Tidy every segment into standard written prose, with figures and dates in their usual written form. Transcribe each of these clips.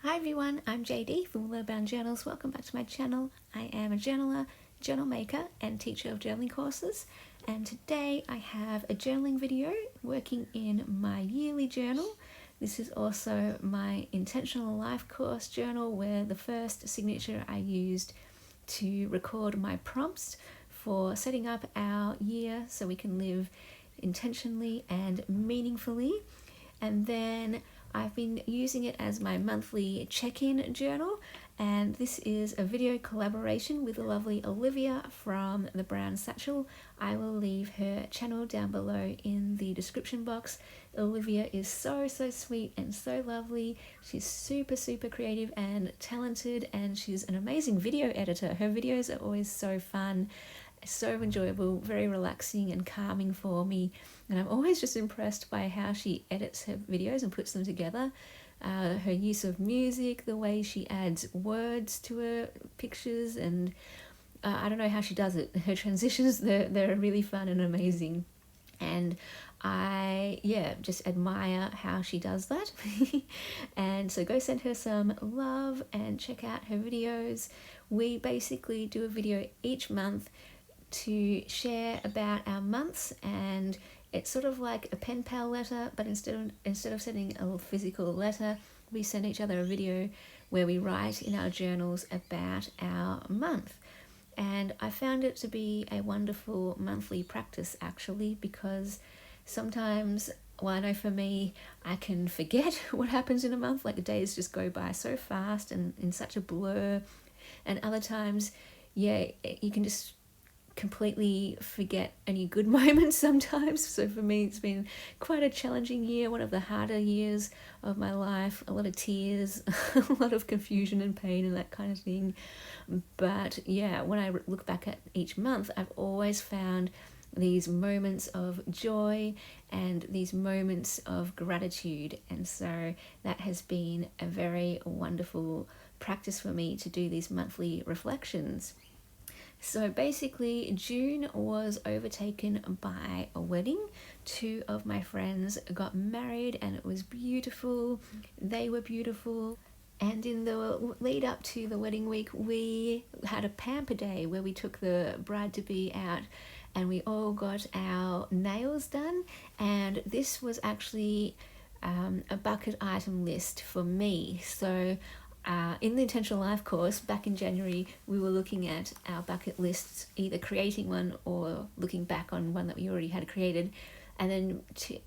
Hi everyone, I'm JD from Willow Journals. Welcome back to my channel. I am a journaler, journal maker and teacher of journaling courses, and today I have a journaling video working in my yearly journal. This is also my intentional life course journal, where the first signature I used to record my prompts for setting up our year so we can live intentionally and meaningfully. And then I've been using it as my monthly check-in journal, and this is a video collaboration with the lovely Olivia from the Brown Satchel. I will leave her channel down below in the description box. Olivia is so sweet and so lovely. She's super creative and talented, and she's an amazing video editor. Her videos are always so fun, so enjoyable, very relaxing and calming for me, and I'm always just impressed by how she edits her videos and puts them together. Her use of music, the way she adds words to her pictures, and I don't know how she does it. Her transitions, they're really fun and amazing, and I just admire how she does that. And so go send her some love and check out her videos. We basically do a video each month to share about our months, and it's sort of like a pen pal letter, but instead of sending a physical letter, we send each other a video where we write in our journals about our month. And I found it to be a wonderful monthly practice, actually, because sometimes, well, I know for me, I can forget what happens in a month. Like, the days just go by so fast and in such a blur, and other times, you can just completely forget any good moments sometimes. So for me, it's been quite a challenging year, one of the harder years of my life, a lot of tears, a lot of confusion and pain and that kind of thing. But when I look back at each month, I've always found these moments of joy and these moments of gratitude, and so that has been a very wonderful practice for me to do these monthly reflections. So basically, June was overtaken by a wedding. Two of my friends got married and it was beautiful. They were beautiful. And in the lead up to the wedding week, we had a pamper day where we took the bride-to-be out and we all got our nails done. And this was actually a bucket item list for me. So in the Intentional Life course back in January, we were looking at our bucket lists, either creating one or looking back on one that we already had created, and then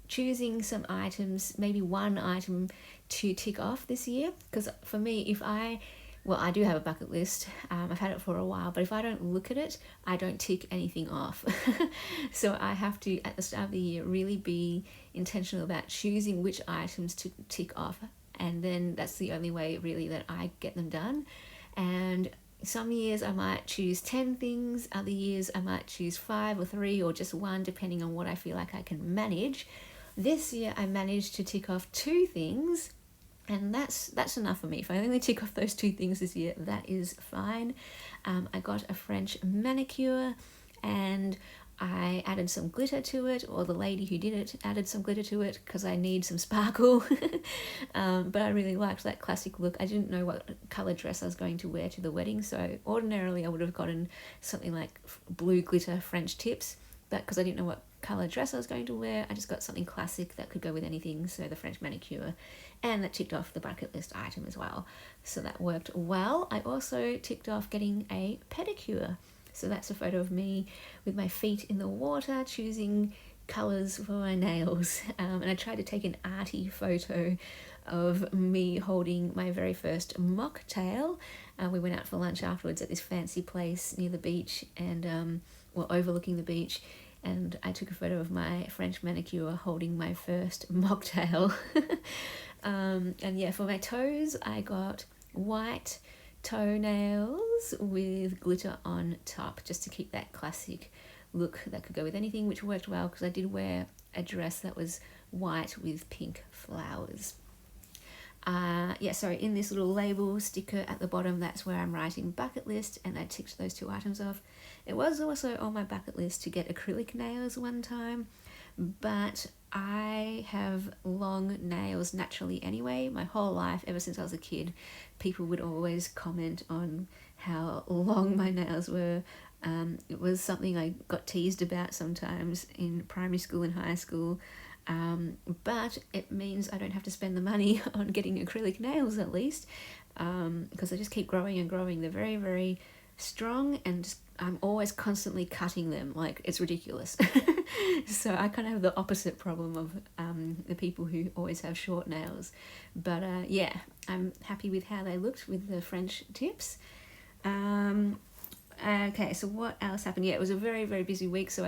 choosing some items, maybe one item to tick off this year. Because for me, I do have a bucket list. I've had it for a while, but if I don't look at it, I don't tick anything off. So I have to, at the start of the year, really be intentional about choosing which items to tick off, and then that's the only way really that I get them done. And some years I might choose 10 things, other years I might choose 5 or 3 or just one, depending on what I feel like I can manage. This year I managed to tick off 2 things, and that's enough for me. If I only tick off those 2 things this year, that is fine. I got a French manicure, and I added some glitter to it, or the lady who did it added some glitter to it because I need some sparkle. But I really liked that classic look. I didn't know what colour dress I was going to wear to the wedding, so ordinarily I would have gotten something like blue glitter French tips, but because I didn't know what colour dress I was going to wear, I just got something classic that could go with anything, so the French manicure, and that ticked off the bucket list item as well. So that worked well. I also ticked off getting a pedicure. So that's a photo of me with my feet in the water, choosing colours for my nails. And I tried to take an arty photo of me holding my very first mocktail. We went out for lunch afterwards at this fancy place near the beach, and overlooking the beach. And I took a photo of my French manicure holding my first mocktail. And for my toes, I got white toenails with glitter on top, just to keep that classic look that could go with anything, which worked well because I did wear a dress that was white with pink flowers. In this little label sticker at the bottom, that's where I'm writing bucket list, and I ticked those 2 items off. It was also on my bucket list to get acrylic nails one time, but I have long nails naturally anyway. My whole life, ever since I was a kid, people would always comment on how long my nails were. It was something I got teased about sometimes in primary school and high school. But it means I don't have to spend the money on getting acrylic nails, at least, because they just keep growing and growing. They're very, very strong, and I'm always constantly cutting them. Like, it's ridiculous. So I kind of have the opposite problem of the people who always have short nails. But yeah, I'm happy with how they looked with the French tips. Okay, so what else happened? Yeah, it was a very, very busy week. So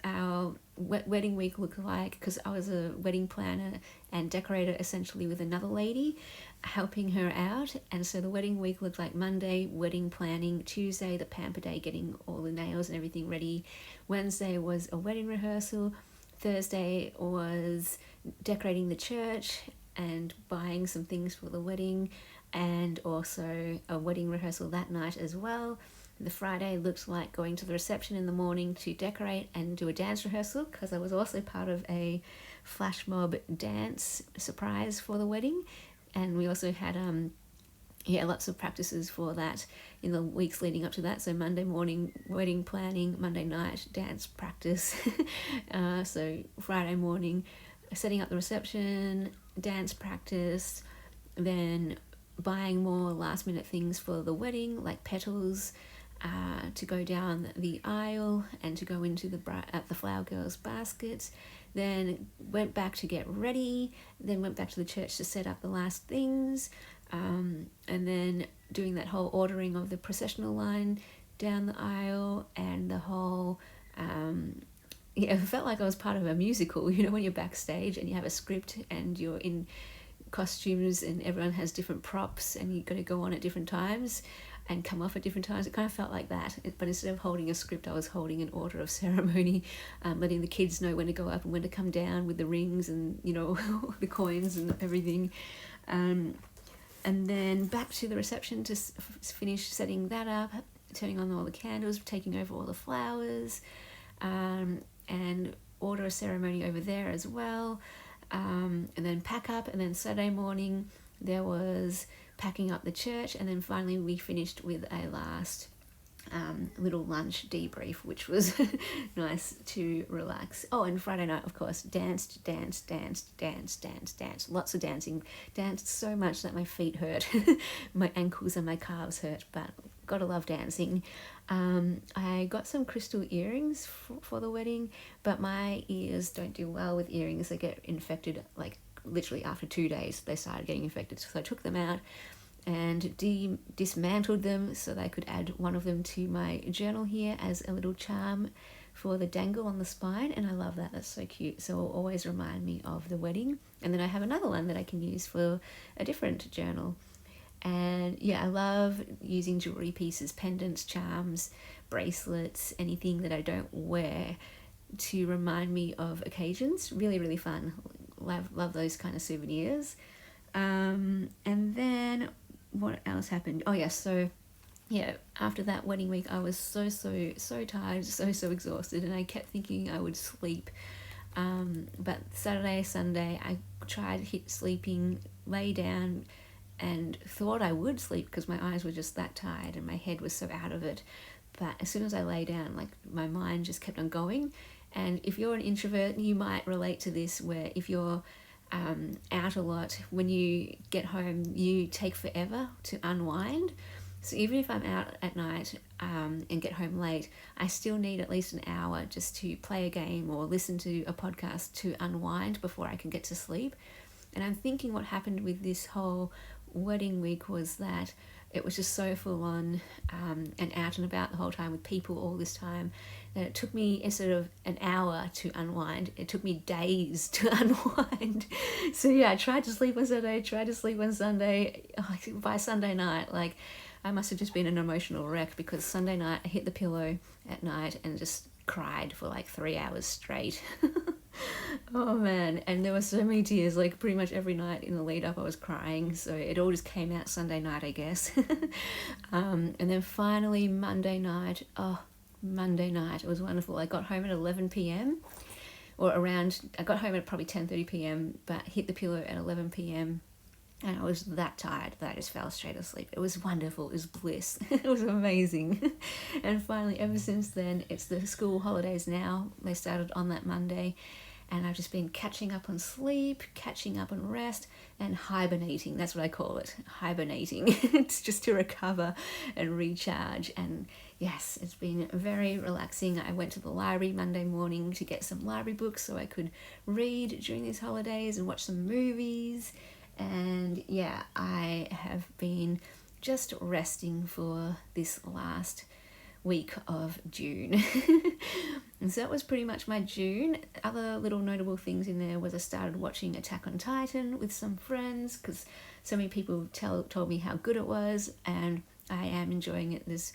our wedding week looked like, because I was a wedding planner and decorator essentially with another lady, helping her out. And so the wedding week looked like Monday, wedding planning; Tuesday, the pamper day, getting all the nails and everything ready; Wednesday was a wedding rehearsal; Thursday was decorating the church and buying some things for the wedding, and also a wedding rehearsal that night as well. The Friday looked like going to the reception in the morning to decorate and do a dance rehearsal, because I was also part of a flash mob dance surprise for the wedding. And we also had lots of practices for that in the weeks leading up to that. So Monday morning, wedding planning; Monday night, dance practice. So Friday morning, setting up the reception, dance practice, then buying more last minute things for the wedding, like petals, to go down the aisle and to go into the flower girl's baskets. Then went back to get ready, then went back to the church to set up the last things, and then doing that whole ordering of the processional line down the aisle, and the whole it felt like I was part of a musical, when you're backstage and you have a script and you're in costumes and everyone has different props and you've got to go on at different times and come off at different times. It kind of felt like that, but instead of holding a script, I was holding an order of ceremony, letting the kids know when to go up and when to come down with the rings and the coins and everything, and then back to the reception to finish setting that up, turning on all the candles, taking over all the flowers, and order a ceremony over there as well, and then pack up. And then Saturday morning there was packing up the church, and then finally we finished with a last little lunch debrief, which was nice to relax. Oh, and Friday night, of course, danced, lots of dancing. Danced so much that my feet hurt. My ankles and my calves hurt, but gotta love dancing. I got some crystal earrings for the wedding, but my ears don't do well with earrings. They get infected, like literally after 2 days they started getting infected. So I took them out and dismantled them so that I could add one of them to my journal here as a little charm for the dangle on the spine, and I love that. That's so cute. So it'll always remind me of the wedding. And then I have another one that I can use for a different journal. And yeah, I love using jewelry pieces, pendants, charms, bracelets, anything that I don't wear to remind me of occasions. Really, really fun. Love those kind of souvenirs. And then what else happened? Oh yes, so yeah, after that wedding week I was so tired, so exhausted, and I kept thinking I would sleep. But Saturday, Sunday, I tried sleeping, lay down, and thought I would sleep because my eyes were just that tired and my head was so out of it. But as soon as I lay down, like, my mind just kept on going. And if you're an introvert, you might relate to this, where if you're out a lot, when you get home you take forever to unwind. So even if I'm out at night and get home late, I still need at least an hour just to play a game or listen to a podcast to unwind before I can get to sleep. And I'm thinking what happened with this whole wedding week was that it was just so full on and out and about the whole time with people all this time, that it took me, instead of an hour to unwind, it took me days to unwind. So yeah, I tried to sleep on Saturday, tried to sleep on Sunday. By Sunday night, like, I must have just been an emotional wreck, because Sunday night I hit the pillow at night and just cried for like 3 hours straight. Oh man, and there were so many tears, like pretty much every night in the lead up I was crying, so it all just came out Sunday night, I guess. And then finally Monday night, it was wonderful. I got home at 11 p.m, or around, I got home at probably 10:30 p.m, but hit the pillow at 11 p.m. And I was that tired that I just fell straight asleep. It was wonderful. It was bliss. It was amazing. And finally, ever since then, it's the school holidays now. They started on that Monday. And I've just been catching up on sleep, catching up on rest, and hibernating. That's what I call it, hibernating. It's just to recover and recharge. And yes, it's been very relaxing. I went to the library Monday morning to get some library books so I could read during these holidays and watch some movies. And yeah, I have been just resting for this last week of June. And so that was pretty much my June. Other little notable things in there was I started watching Attack on Titan with some friends because so many people told me how good it was, and I am enjoying it. There's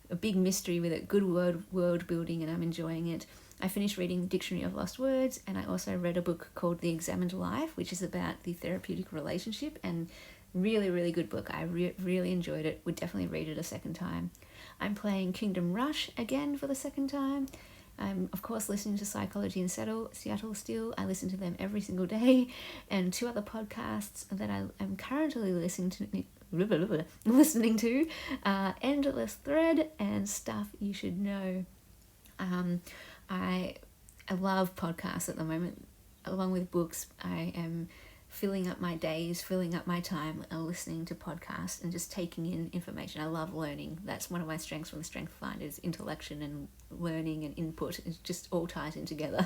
a big mystery with it, good world building, and I'm enjoying it. I finished reading Dictionary of Lost Words, and I also read a book called The Examined Life, which is about the therapeutic relationship, and really, really good book. I really enjoyed it. Would definitely read it a second time. I'm playing Kingdom Rush again for the second time. I'm, of course, listening to Psychology in Seattle still. I listen to them every single day. And 2 other podcasts that I am currently listening to, Endless Thread and Stuff You Should Know. I love podcasts at the moment. Along with books, I am filling up my days, filling up my time, listening to podcasts and just taking in information. I love learning. That's one of my strengths from the Strength Finder, is intellection and learning and input. It just all ties in together.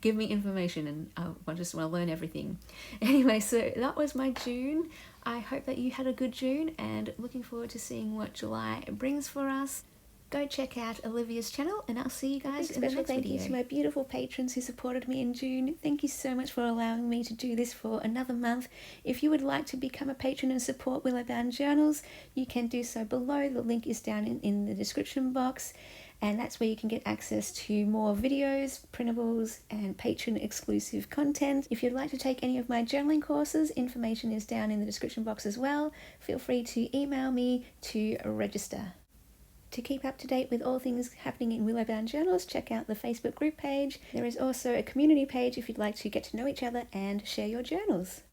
Give me information and I just want to learn everything. Anyway, so that was my June. I hope that you had a good June, and looking forward to seeing what July brings for us. Go check out Olivia's channel, and I'll see you guys in the next video. Thank you to my beautiful patrons who supported me in June. Thank you so much for allowing me to do this for another month. If you would like to become a patron and support Willow Bound Journals, you can do so below. The link is down in the description box, and that's where you can get access to more videos, printables, and patron exclusive content. If you'd like to take any of my journaling courses, information is down in the description box as well. Feel free to email me to register. To keep up to date with all things happening in Willow Bound Journals, check out the Facebook group page. There is also a community page if you'd like to get to know each other and share your journals.